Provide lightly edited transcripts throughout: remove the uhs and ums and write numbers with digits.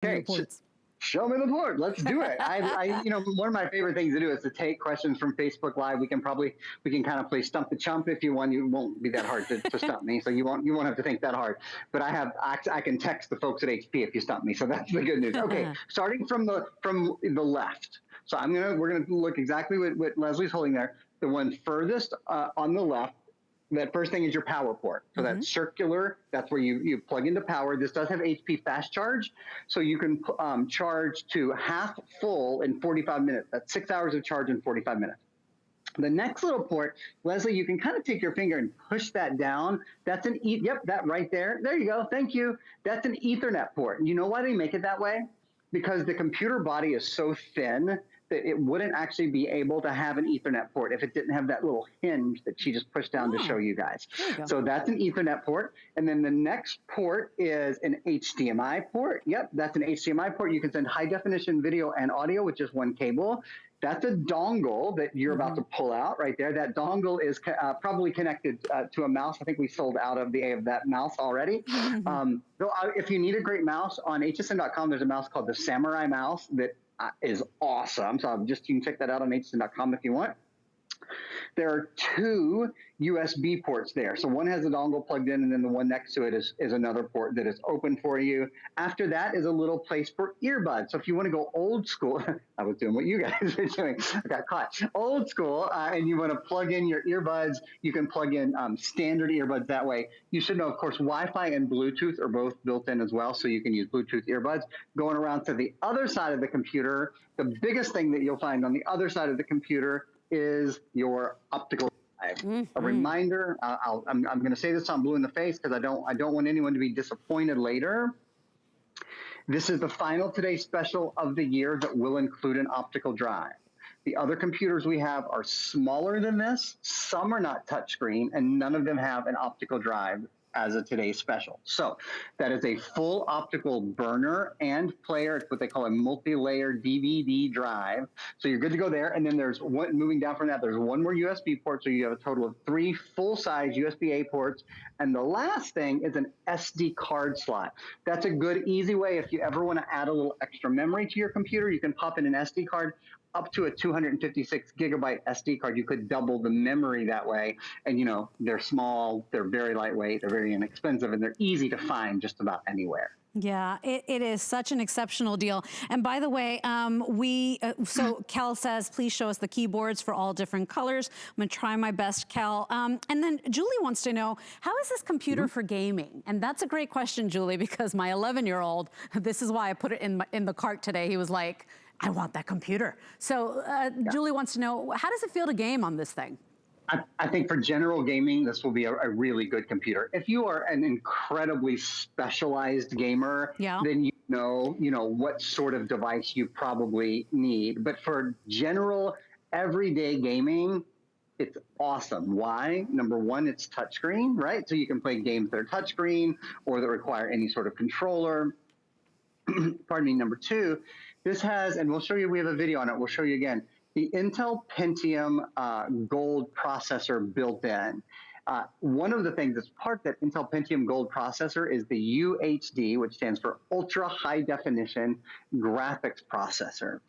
Okay, Reports. show me the board. Let's do it. One of my favorite things to do is to take questions from Facebook Live. We can kind of play Stump the Chump if you want. You won't be that hard to stump me, so you won't have to think that hard. But I can text the folks at HP if you stump me. So that's the good news. Okay, starting from the left. So we're gonna look exactly what Leslie's holding there. The one furthest on the left. That first thing is your power port. So that's circular. That's where you plug into power. This does have HP fast charge. So you can charge to half full in 45 minutes. That's 6 hours of charge in 45 minutes. The next little port, Leslie, you can kind of take your finger and push that down. That's yep, that right there. There you go. Thank you. That's an Ethernet port. And you know why they make it that way? Because the computer body is so thin that it wouldn't actually be able to have an Ethernet port if it didn't have that little hinge that she just pushed down to show you guys. So that's an Ethernet port. And then the next port is an HDMI port. Yep, that's an HDMI port. You can send high definition video and audio with just one cable. That's a dongle that you're about to pull out right there. That dongle is probably connected to a mouse. I think we sold out of that mouse already. If you need a great mouse, on hsn.com, there's a mouse called the Samurai mouse that is awesome. So you can check that out on hsn.com if you want. There are two USB ports there. So one has a dongle plugged in, and then the one next to it is another port that is open for you. After that is a little place for earbuds. So if you want to go old school, I was doing what you guys are doing. I got caught. Old school, and you want to plug in your earbuds, you can plug in standard earbuds that way. You should know, of course, Wi-Fi and Bluetooth are both built in as well, so you can use Bluetooth earbuds. Going around to the other side of the computer, the biggest thing that you'll find on the other side of the computer is your optical drive. A reminder, I'm going to say this on blue in the face because I don't want anyone to be disappointed later. This is the final Today Special of the year that will include an optical drive. The other computers we have are smaller than this. Some are not touchscreen, and none of them have an optical drive as a Today's Special. So that is a full optical burner and player. It's what they call a multi-layer DVD drive. So you're good to go there. And then there's one, moving down from that, there's one more USB port. So you have a total of 3 full-size USB-A ports. And the last thing is an SD card slot. That's a good, easy way. If you ever want to add a little extra memory to your computer, you can pop in an SD card. Up to a 256 gigabyte SD card. You could double the memory that way. And they're small, they're very lightweight, they're very inexpensive, and they're easy to find just about anywhere. Yeah, it is such an exceptional deal. And by the way, so Cal says, please show us the keyboards for all different colors. I'm gonna try my best, Cal. And then Julie wants to know, how is this computer for gaming? And that's a great question, Julie, because my 11-year-old, this is why I put it in the cart today. He was like, I want that computer. So Julie wants to know, how does it feel to game on this thing? I think for general gaming, this will be a really good computer. If you are an incredibly specialized gamer, then you know what sort of device you probably need. But for general, everyday gaming, it's awesome. Why? Number one, it's touchscreen, right? So you can play games that are touchscreen or that require any sort of controller. Pardon me. Number two, this has, and we'll show you, we have a video on it, we'll show you again, the Intel Pentium Gold processor built in. One of the things that's part of that Intel Pentium Gold processor is the UHD, which stands for Ultra High Definition Graphics Processor.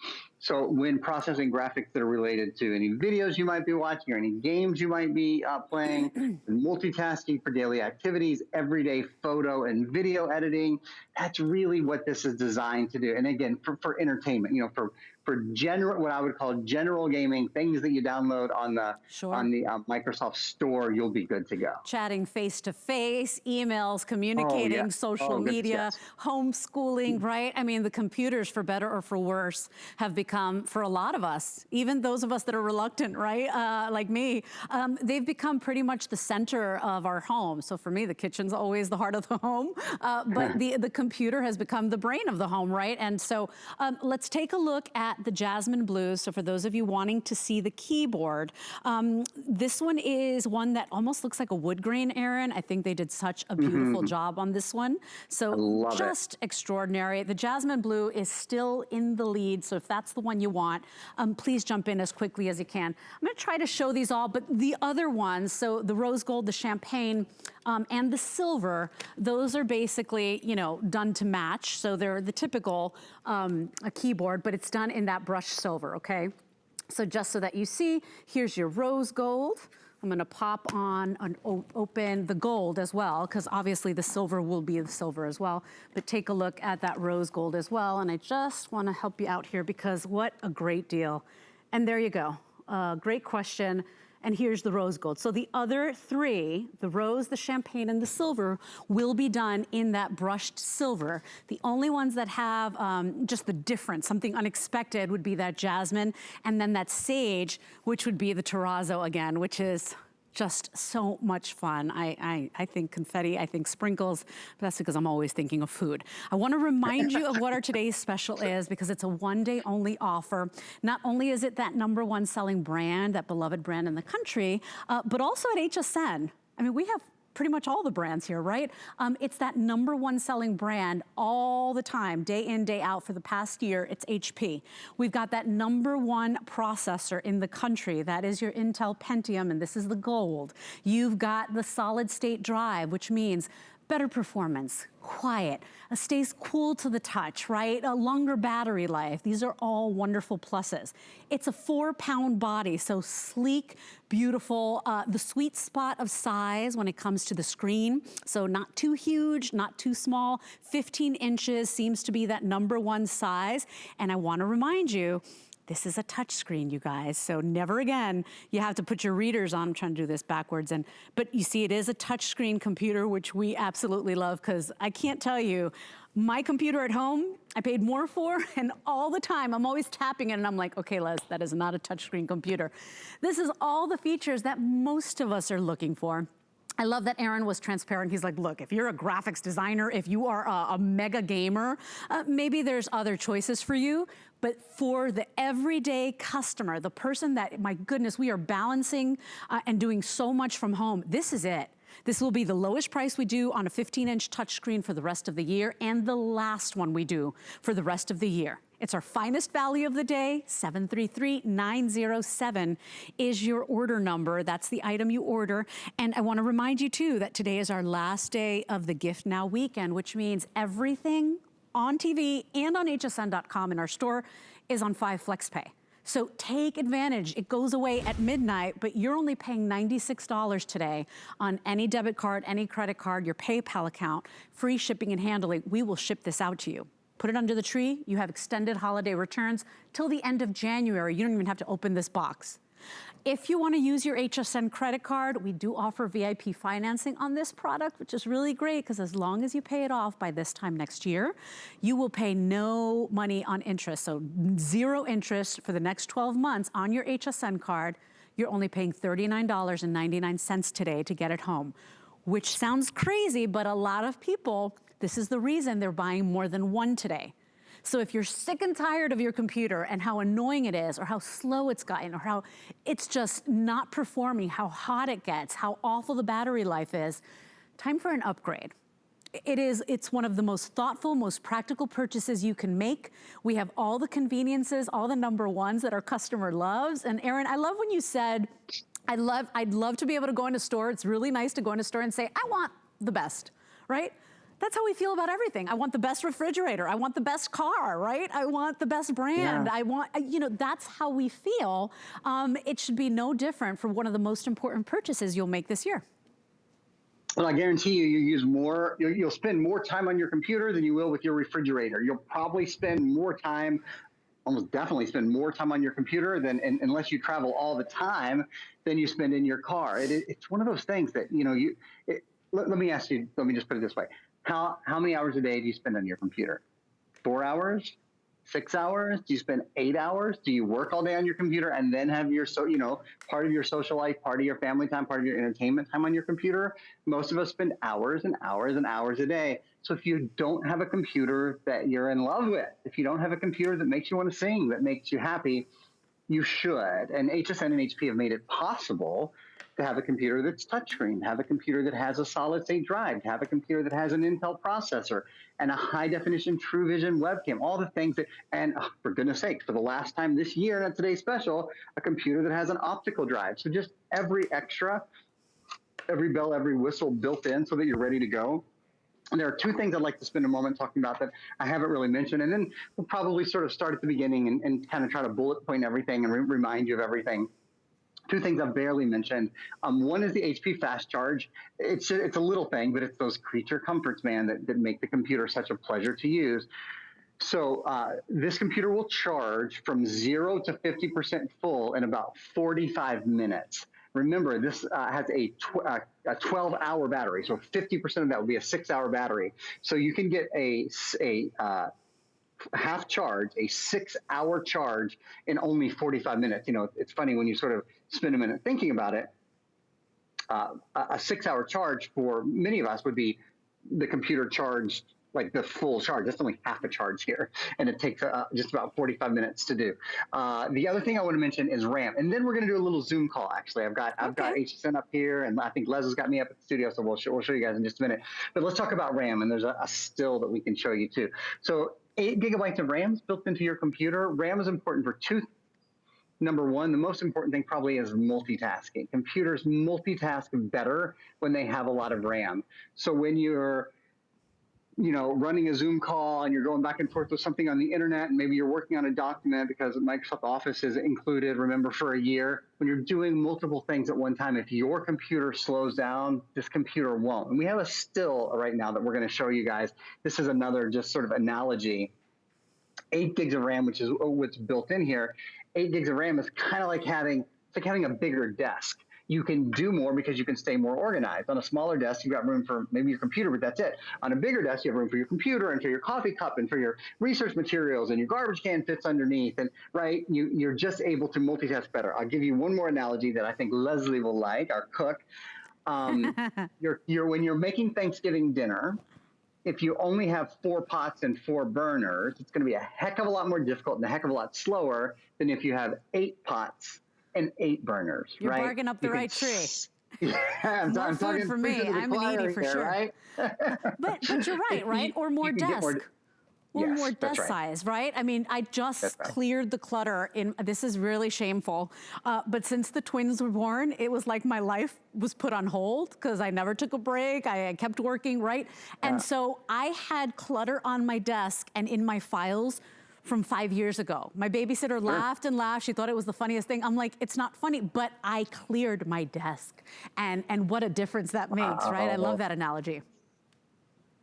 So when processing graphics that are related to any videos you might be watching or any games you might be playing, multitasking for daily activities, everyday photo and video editing, that's really what this is designed to do. And again, for entertainment, for general, what I would call general gaming, things that you download on the Microsoft Store, you'll be good to go. Chatting face-to-face, emails, communicating, social media, homeschooling, right? I mean, the computers, for better or for worse, have become, for a lot of us, even those of us that are reluctant, right? Like me, they've become pretty much the center of our home. So for me, the kitchen's always the heart of the home, but the computer has become the brain of the home, right? And so let's take a look at the Jasmine Blue. So for those of you wanting to see the keyboard, this one is one that almost looks like a wood grain, Aaron. I think they did such a beautiful job on this one. So just extraordinary. The Jasmine Blue is still in the lead. So if that's the the one you want, please jump in as quickly as you can. I'm gonna try to show these all, but the other ones, so the rose gold, the champagne, and the silver, those are basically, you know, done to match. So they're the typical a keyboard, but it's done in that brushed silver, okay? So just so that you see, here's your rose gold. I'm gonna pop on and open the gold as well, because obviously the silver will be the silver as well, but take a look at that rose gold as well. And I just wanna help you out here because what a great deal. And there you go, great question. And here's the rose gold. So the other three, the rose, the champagne, and the silver will be done in that brushed silver. The only ones that have just the difference, something unexpected, would be that jasmine, and then that sage, which would be the terrazzo again, which is just so much fun. I think confetti, I think sprinkles, but that's because I'm always thinking of food. I want to remind you of what our today's special is, because it's a one-day only offer. Not only is it that #1 selling brand, that beloved brand in the country, but also at HSN. I mean, we have pretty much all the brands here, right? It's that #1 selling brand all the time, day in, day out for the past year. It's HP. We've got that #1 processor in the country. That is your Intel Pentium, and this is the gold. You've got the solid state drive, which means better performance, quiet, stays cool to the touch, right? A longer battery life. These are all wonderful pluses. It's a 4-pound body, so sleek, beautiful, the sweet spot of size when it comes to the screen. So not too huge, not too small. 15 inches seems to be that #1 size. And I want to remind you, this is a touch screen, you guys, so never again. You have to put your readers on. I'm trying to do this backwards, but you see it is a touch screen computer, which we absolutely love, because I can't tell you, my computer at home, I paid more for, and all the time I'm always tapping it, and I'm like, okay, Les, that is not a touchscreen computer. This is all the features that most of us are looking for. I love that Aaron was transparent. He's like, look, if you're a graphics designer, if you are a mega gamer, maybe there's other choices for you. But for the everyday customer, the person that, my goodness, we are balancing and doing so much from home, this is it. This will be the lowest price we do on a 15-inch touchscreen for the rest of the year, and the last one we do for the rest of the year. It's our finest value of the day. 733907 is your order number. That's the item you order. And I want to remind you too that today is our last day of the Gift Now weekend, which means everything on TV and on hsn.com in our store is on 5 FlexPay. So take advantage. It goes away at midnight, but you're only paying $96 today on any debit card, any credit card, your PayPal account, free shipping and handling. We will ship this out to you. Put it under the tree. You have extended holiday returns till the end of January. You don't even have to open this box. If you want to use your HSN credit card, we do offer VIP financing on this product, which is really great, because as long as you pay it off by this time next year, you will pay no money on interest. So 0 interest for the next 12 months on your HSN card. You're only paying $39.99 today to get it home, which sounds crazy, but a lot of people, this is the reason they're buying more than one today. So if you're sick and tired of your computer and how annoying it is, or how slow it's gotten, or how it's just not performing, how hot it gets, how awful the battery life is, time for an upgrade. It's one of the most thoughtful, most practical purchases you can make. We have all the conveniences, all the #1s that our customer loves. And Aaron, I love when you said, I'd love to be able to go in a store. It's really nice to go in a store and say, I want the best, right? That's how we feel about everything. I want the best refrigerator. I want the best car, right? I want the best brand. Yeah. I want, you know, that's how we feel. It should be no different for one of the most important purchases you'll make this year. Well, I guarantee you, you'll spend more time on your computer than you will with your refrigerator. You'll probably spend more time, almost definitely spend more time on your computer than, unless you travel all the time, than you spend in your car. It's one of those things that, you know, let me ask you, let me just put it this way. How many hours a day do you spend on your computer? 4 hours? 6 hours? Do you spend 8 hours? Do you work all day on your computer and then have your, part of your social life, part of your family time, part of your entertainment time on your computer? Most of us spend hours and hours and hours a day. So if you don't have a computer that you're in love with, if you don't have a computer that makes you want to sing, that makes you happy, you should. And HSN and HP have made it possible to have a computer that's touchscreen, to have a computer that has a solid state drive, to have a computer that has an Intel processor and a high definition true vision webcam, all the things that, and for goodness sakes, for the last time this year and today's special, a computer that has an optical drive. So just every extra, every bell, every whistle built in so that you're ready to go. And there are two things I'd like to spend a moment talking about that I haven't really mentioned. And then we'll probably sort of start at the beginning and kind of try to bullet point everything and remind you of everything. Two things I've barely mentioned. One is the HP Fast Charge. It's a little thing, but it's those creature comforts, man, that make the computer such a pleasure to use. So this computer will charge from 0 to 50% full in about 45 minutes. Remember, this has a 12-hour battery, so 50% of that would be a 6-hour battery. So you can get a half charge, a 6-hour charge in only 45 minutes. You know, it's funny when you sort of spend a minute thinking about it. A 6-hour charge for many of us would be the computer charged like the full charge. That's only half a charge here, and it takes just about 45 minutes to do. The other thing I want to mention is RAM, and then we're going to do a little Zoom call. Actually, I've got HSN up here, and I think Les has got me up at the studio, so we'll show you guys in just a minute. But let's talk about RAM, and there's a still that we can show you too. So 8 gigabytes of RAM is built into your computer. RAM is important for two. Number one, the most important thing probably is multitasking. Computers multitask better when they have a lot of RAM. So when you're running a Zoom call and you're going back and forth with something on the internet, and maybe you're working on a document because Microsoft Office is included, remember, for a year, when you're doing multiple things at one time, if your computer slows down, this computer won't. And we have a still right now that we're going to show you guys. This is another just sort of analogy. 8 gigs of RAM, which is what's built in here. 8 gigs of RAM is kind of like having a bigger desk. You can do more because you can stay more organized. On a smaller desk, you've got room for maybe your computer, but that's it. On a bigger desk, you have room for your computer and for your coffee cup and for your research materials, and your garbage can fits underneath. And right, you're just able to multitask better. I'll give you one more analogy that I think Leslie will like, our cook. When you're making Thanksgiving dinner, if you only have 4 pots and 4 burners, it's going to be a heck of a lot more difficult and a heck of a lot slower than if you have 8 pots and 8 burners. You're right? barking up the right tree. Yeah, I'm food talking for me. I'm an eater for sure. Right? but you're right? Or more desk. Or yes, more desk size, right? I mean, I just cleared the clutter this is really shameful, but since the twins were born, it was like my life was put on hold because I never took a break. I kept working, right? And so I had clutter on my desk and in my files from 5 years ago. My babysitter laughed and laughed. She thought it was the funniest thing. I'm like, it's not funny, but I cleared my desk. And what a difference that makes, right? I love that analogy.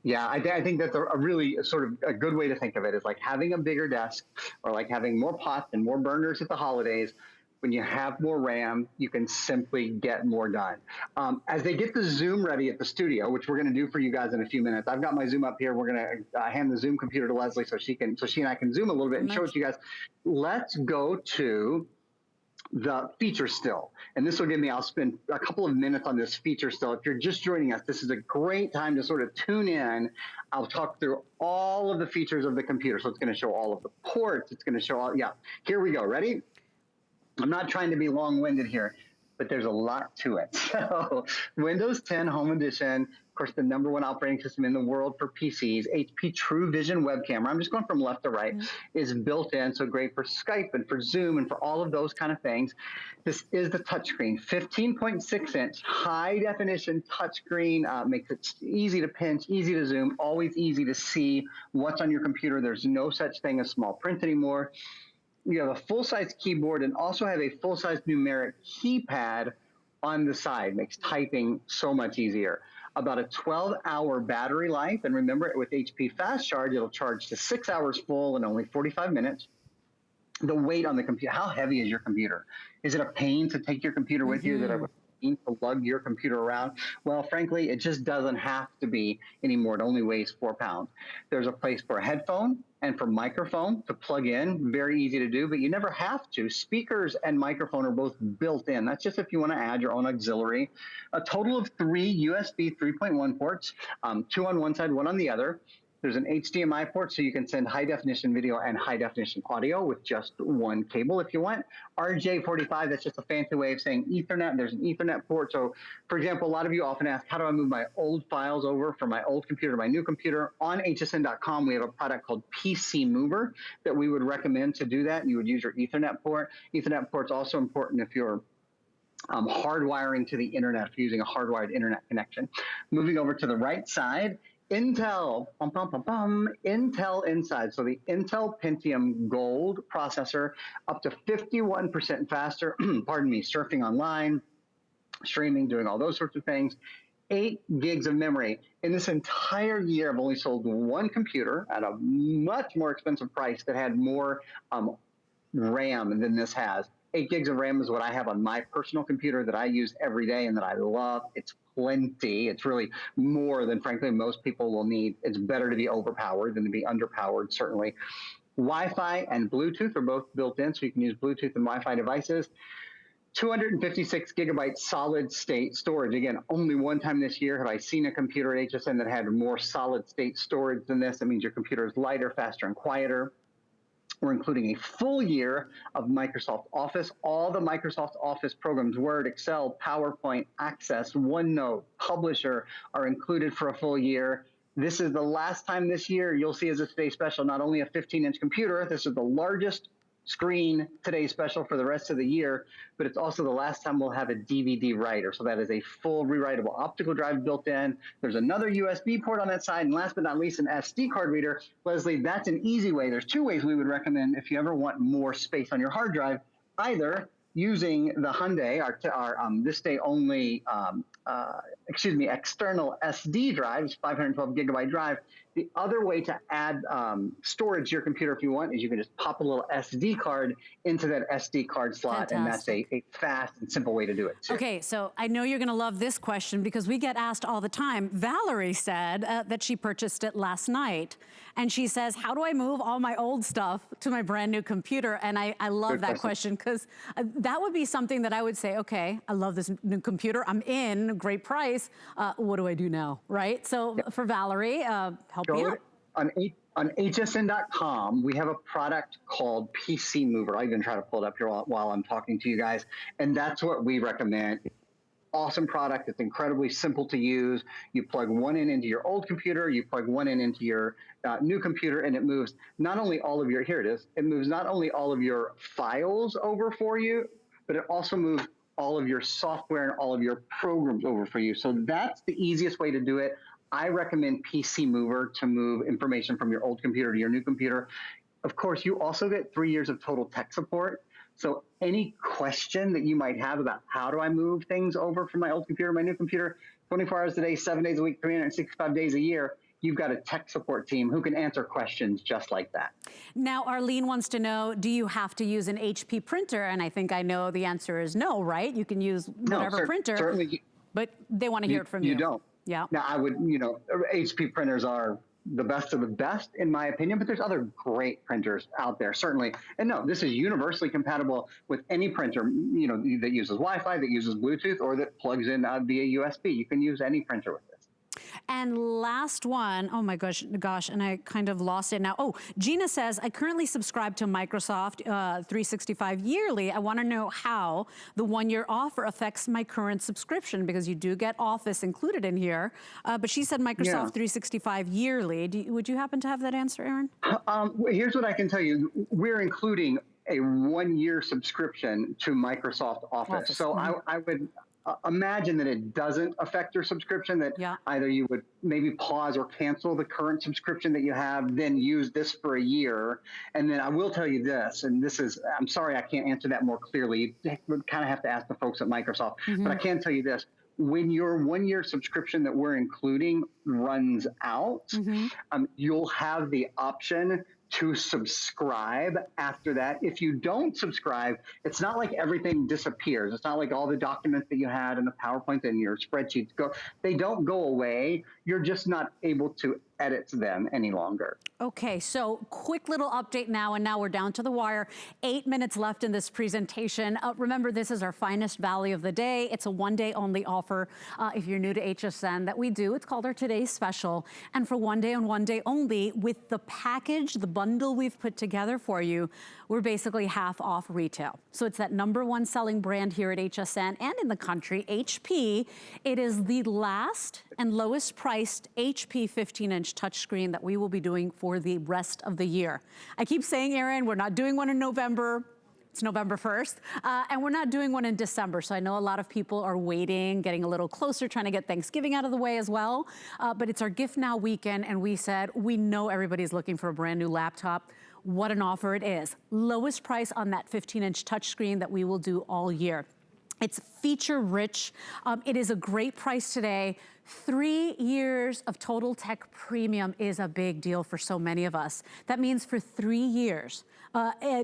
Yeah, I think that's a really sort of a good way to think of it, is like having a bigger desk or like having more pots and more burners at the holidays. When you have more RAM, you can simply get more done. As they get the Zoom ready at the studio, which we're going to do for you guys in a few minutes, I've got my Zoom up here. We're going to hand the Zoom computer to Leslie so she and I can Zoom a little bit and show it to you guys. Let's go to the feature still. And this will give me, I'll spend a couple of minutes on this feature still. If you're just joining us, this is a great time to sort of tune in. I'll talk through all of the features of the computer. So it's going to show all of the ports. It's going to show all, here we go. Ready? I'm not trying to be long-winded here, but there's a lot to it. So Windows 10 Home Edition, of course, the #1 operating system in the world for PCs, HP True Vision web camera, I'm just going from left to right, is built in, so great for Skype and for Zoom and for all of those kind of things. This is the touchscreen, 15.6-inch high-definition touchscreen, makes it easy to pinch, easy to zoom, always easy to see what's on your computer. There's no such thing as small print anymore. You have a full-size keyboard and also have a full-size numeric keypad on the side. Makes typing so much easier. About a 12-hour battery life, and remember, with HP Fast Charge, it'll charge to 6 hours full in only 45 minutes. The weight on the computer, how heavy is your computer? Is it a pain to take your computer with you? Is it a pain to lug your computer around? Well, frankly, it just doesn't have to be anymore. It only weighs 4 pounds. There's a place for a headphone and for microphone to plug in. Very easy to do, but you never have to. Speakers and microphone are both built in. That's just if you want to add your own auxiliary. A total of 3 USB 3.1 ports, 2 on one side, 1 on the other. There's an HDMI port, so you can send high definition video and high definition audio with just one cable if you want. RJ45, that's just a fancy way of saying Ethernet. There's an Ethernet port. So for example, a lot of you often ask, how do I move my old files over from my old computer to my new computer? On hsn.com, we have a product called PC Mover that we would recommend to do that. You would use your Ethernet port. Ethernet port's also important if you're hardwiring to the internet, if you're using a hardwired internet connection. Moving over to the right side, Intel, Intel inside. So the Intel Pentium Gold processor, up to 51% faster, pardon me, surfing online, streaming, doing all those sorts of things. 8 gigs of memory. In this entire year, I've only sold one computer at a much more expensive price that had more RAM than this has. 8 gigs of RAM is what I have on my personal computer that I use every day and that I love. It's plenty. It's really more than, frankly, most people will need. It's better to be overpowered than to be underpowered, certainly. Wi-Fi and Bluetooth are both built in, so you can use Bluetooth and Wi-Fi devices. 256 gigabyte solid state storage. Again, only one time this year have I seen a computer at HSN that had more solid state storage than this. That means your computer is lighter, faster, and quieter. We're including a full year of Microsoft Office. All the Microsoft Office programs, Word, Excel, PowerPoint, Access, OneNote, Publisher, are included for a full year. This is the last time this year you'll see as a Today Special, not only a 15-inch computer, this is the largest screen Today Special for the rest of the year, but it's also the last time we'll have a DVD writer. So that is a full rewritable optical drive built in. There's another USB port on that side. And last but not least, an SD card reader. Leslie, that's an easy way. There's 2 ways we would recommend if you ever want more space on your hard drive, either using the Hyundai, our this day only, external SD drives, 512 gigabyte drive. The other way to add storage to your computer if you want is you can just pop a little SD card into that SD card slot. Fantastic. And that's a fast and simple way to do it too. Okay, so I know you're gonna love this question because we get asked all the time. Valerie said that she purchased it last night, and she says, how do I move all my old stuff to my brand new computer? And I love that question because that would be something that I would say, okay, I love this new computer, I'm in, great price, what do I do now, right? So for Valerie, help me out. On hsn.com, we have a product called PC Mover. I even try to pull it up here while I'm talking to you guys, and that's what we recommend. Awesome product. It's incredibly simple to use. You plug one in into your old computer, you plug one in into your new computer, and it moves not only all of your, here it is, it moves not only all of your files over for you, but it also moves all of your software and all of your programs over for you. So that's the easiest way to do it. I recommend PC Mover to move information from your old computer to your new computer. Of course, you also get 3 years of total tech support. So any question that you might have about how do I move things over from my old computer to my new computer, 24 hours a day, 7 days a week, 365 days a year, you've got a tech support team who can answer questions just like that. Now, Arlene wants to know, do you have to use an HP printer? And I think I know the answer is no, right? You can use whatever printer, certainly, but they want to hear it from you. You don't. Yeah. Now, I would, HP printers are the best of the best, in my opinion, but there's other great printers out there, certainly. And no, this is universally compatible with any printer, that uses Wi-Fi, that uses Bluetooth, or that plugs in via USB. You can use any printer with this. And last one, oh my gosh, and I kind of lost it now. Oh, Gina says, I currently subscribe to Microsoft 365 yearly. I want to know how the 1-year offer affects my current subscription, because you do get Office included in here. But she said Microsoft 365 yearly. Would you happen to have that answer, Aaron? Here's what I can tell you. We're including a 1-year subscription to Microsoft Office. So I would imagine that it doesn't affect your subscription, that either you would maybe pause or cancel the current subscription that you have, then use this for a year. And then I will tell you this, and this is, I'm sorry I can't answer that more clearly. You would kind of have to ask the folks at Microsoft. But I can tell you this. When your 1-year subscription that we're including runs out, you'll have the option to subscribe after that. If you don't subscribe, it's not like everything disappears. It's not like all the documents that you had in the PowerPoint and your spreadsheets they don't go away. You're just not able to edits them any longer. Okay, so quick little update now, and now we're down to the wire. 8 minutes left in this presentation. Remember, this is our finest value of the day. It's a one-day only offer. If you're new to HSN that we do, it's called our Today's Special. And for one day and one day only, with the package, the bundle we've put together for you, we're basically half off retail. So it's that #1 selling brand here at HSN and in the country, HP. It is the last and lowest priced HP 15-inch touchscreen that we will be doing for the rest of the year. I keep saying, Aaron, we're not doing one in November. It's November 1st, and we're not doing one in December. So I know a lot of people are waiting, getting a little closer, trying to get Thanksgiving out of the way as well. But it's our Gift Now weekend, and we said, we know everybody's looking for a brand new laptop. What an offer it is. Lowest price on that 15-inch touchscreen that we will do all year. It's feature rich. It is a great price today. 3 years of Total Tech Premium is a big deal for so many of us. That means for 3 years,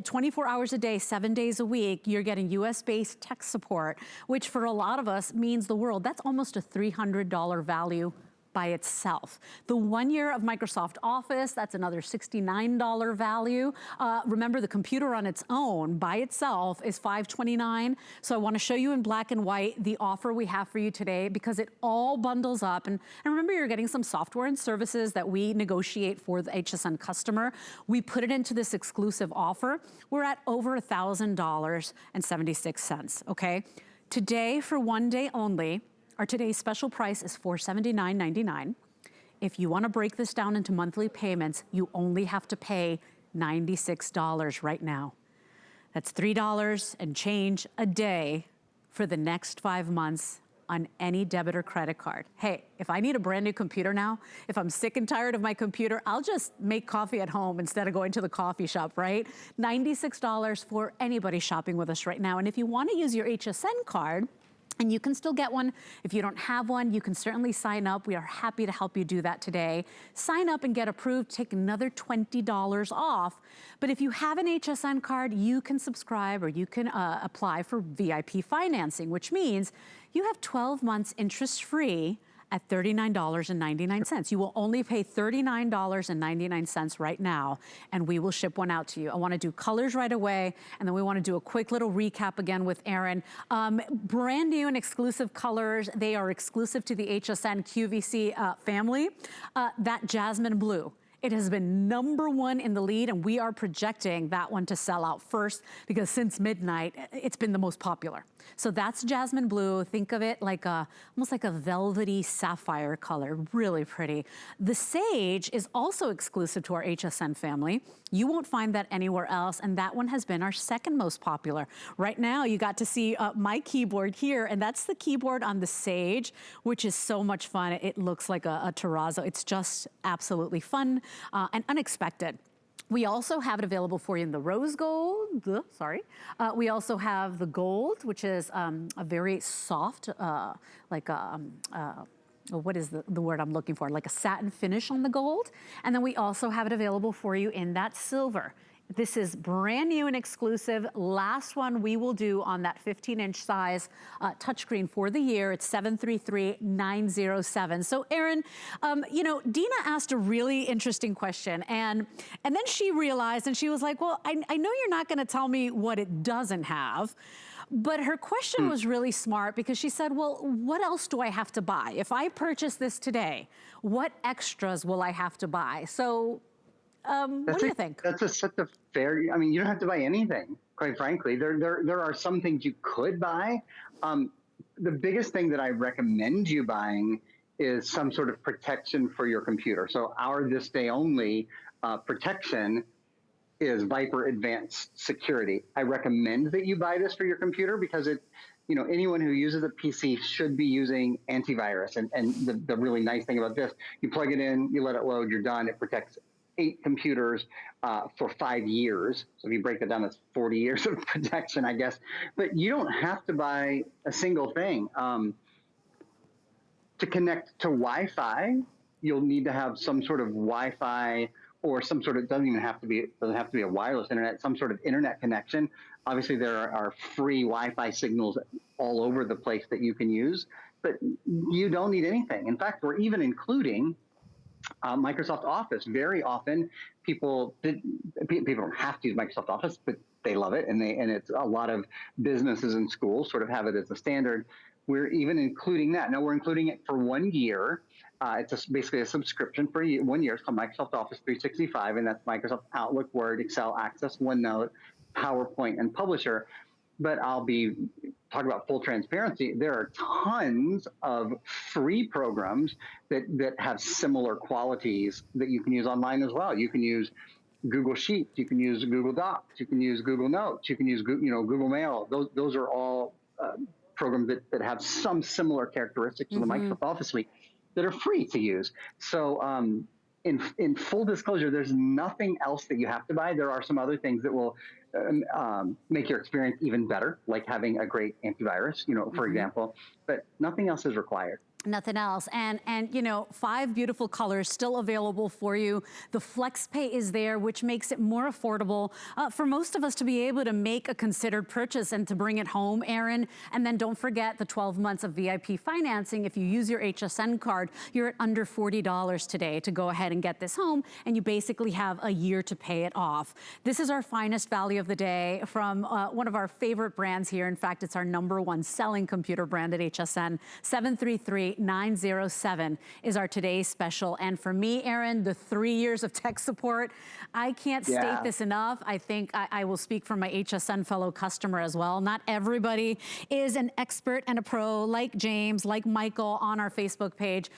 24 hours a day, 7 days a week, you're getting US-based tech support, which for a lot of us means the world. That's almost a $300 value by itself. The 1 year of Microsoft Office, that's another $69 value. Remember, the computer on its own, by itself, is $529. So I wanna show you in black and white the offer we have for you today, because it all bundles up. And remember, you're getting some software and services that we negotiate for the HSN customer. We put it into this exclusive offer. We're at over $1,000.76, okay? Today, for one day only, our today's special price is $479.99. If you want to break this down into monthly payments, you only have to pay $96 right now. That's $3 and change a day for the next 5 months on any debit or credit card. Hey, if I need a brand new computer now, if I'm sick and tired of my computer, I'll just make coffee at home instead of going to the coffee shop, right? $96 for anybody shopping with us right now. And if you want to use your HSN card, and you can still get one. If you don't have one, you can certainly sign up. We are happy to help you do that today. Sign up and get approved, take another $20 off. But if you have an HSN card, you can subscribe or you can apply for VIP financing, which means you have 12 months interest-free at $39.99. You will only pay $39.99 right now, and we will ship one out to you. I wanna do colors right away, and then we wanna do a quick little recap again with Aaron. Brand new and exclusive colors. They are exclusive to the HSN QVC family. That jasmine blue. It has been #1 in the lead, and we are projecting that one to sell out first, because since midnight, it's been the most popular. So that's jasmine blue. Think of it like almost like a velvety sapphire color, really pretty. The sage is also exclusive to our HSN family. You won't find that anywhere else, and that one has been our second most popular. Right now, you got to see my keyboard here, and that's the keyboard on the sage, which is so much fun. It looks like a terrazzo. It's just absolutely fun and unexpected. We also have it available for you in the rose gold, we also have the gold, which is a very soft, like what is the word I'm looking for? Like a satin finish on the gold. And then we also have it available for you in that silver. This is brand new and exclusive. Last one we will do on that 15-inch size touchscreen for the year. It's 733-907. So Aaron, you know, Dina asked a really interesting question, and then she realized, and she was like, well, I know you're not gonna tell me what it doesn't have, but her question was really smart, because she said, well, what else do I have to buy? If I purchase this today, what extras will I have to buy? So what do you think? That's such a fair, I mean, you don't have to buy anything, quite frankly. There are some things you could buy. The biggest thing that I recommend you buying is some sort of protection for your computer. So our this day only protection is Viper Advanced Security. I recommend that you buy this for your computer, because it, you know, anyone who uses a PC should be using antivirus. And the really nice thing about this, you plug it in, you let it load, you're done. It protects 8 computers for 5 years. So if you break that down, that's 40 years of protection, I guess. But you don't have to buy a single thing. To connect to Wi-Fi, you'll need to have some sort of Wi-Fi, or some sort of, doesn't have to be a wireless internet, some sort of internet connection. Obviously, there are free Wi-Fi signals all over the place that you can use, but you don't need anything. In fact, we're even including Microsoft Office. Very often, people don't have to use Microsoft Office, but they love it, and it's a lot of businesses and schools sort of have it as a standard. We're even including that. Now we're including it for 1 year. It's basically a subscription for 1 year. It's called Microsoft Office 365, and that's Microsoft Outlook, Word, Excel, Access, OneNote, PowerPoint, and Publisher. But I'll be talking about full transparency. There are tons of free programs that have similar qualities that you can use online as well. You can use Google Sheets, you can use Google Docs, you can use Google Notes, you can use Google Mail. Those are all programs that have some similar characteristics to the Microsoft Office suite that are free to use. So in full disclosure, there's nothing else that you have to buy. There are some other things that will make your experience even better, like having a great antivirus, for example, but nothing else is required. Nothing else. And 5 beautiful colors still available for you. The FlexPay is there, which makes it more affordable for most of us to be able to make a considered purchase and to bring it home, Aaron. And then don't forget the 12 months of VIP financing. If you use your HSN card, you're at under $40 today to go ahead and get this home, and you basically have a year to pay it off. This is our finest value of the day from one of our favorite brands here. In fact, it's our #1 selling computer brand at HSN. 733-907 is our today's special. And for me, Aaron, the 3 years of tech support, I can't state this enough. I think I will speak for my HSN fellow customer as well. Not everybody is an expert and a pro like James, like Michael on our Facebook page.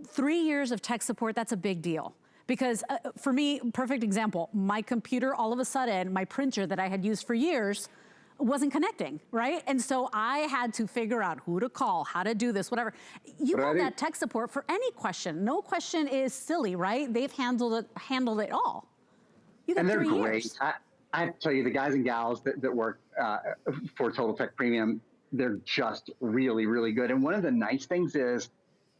3 years of tech support, that's a big deal. Because for me, perfect example, my computer, all of a sudden, my printer that I had used for years wasn't connecting, right? And so I had to figure out who to call, how to do this, whatever. You have that tech support for any question. No question is silly, right? They've handled it all. You got 3 years. And they're great. I have to tell you, the guys and gals that work for Total Tech Premium, they're just really, really good. And one of the nice things is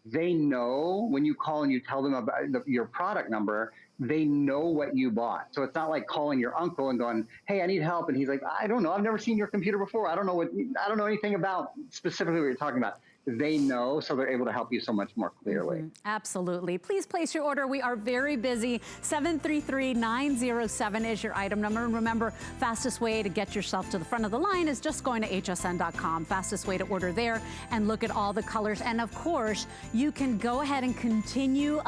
they know when you call and you tell them about your product number, they know what you bought. So it's not like calling your uncle and going, "Hey, I need help." And he's like, "I don't know. I've never seen your computer before. I don't know anything about specifically what you're talking about." They know, so they're able to help you so much more clearly. Absolutely. Please place your order. We are very busy. 733-907 is your item number. And remember, fastest way to get yourself to the front of the line is just going to hsn.com. Fastest way to order there and look at all the colors. And of course, you can go ahead and continue,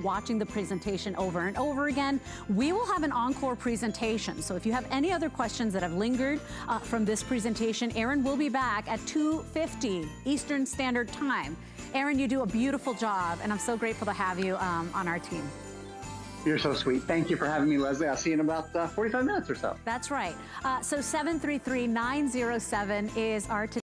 watching the presentation over and over again. We will have an encore presentation. So if you have any other questions that have lingered from this presentation, Aaron will be back at 2:50 Eastern Standard Time. Aaron, you do a beautiful job, and I'm so grateful to have you on our team. You're so sweet. Thank you for having me, Leslie. I'll see you in about 45 minutes or so. That's right. So 733-907 is our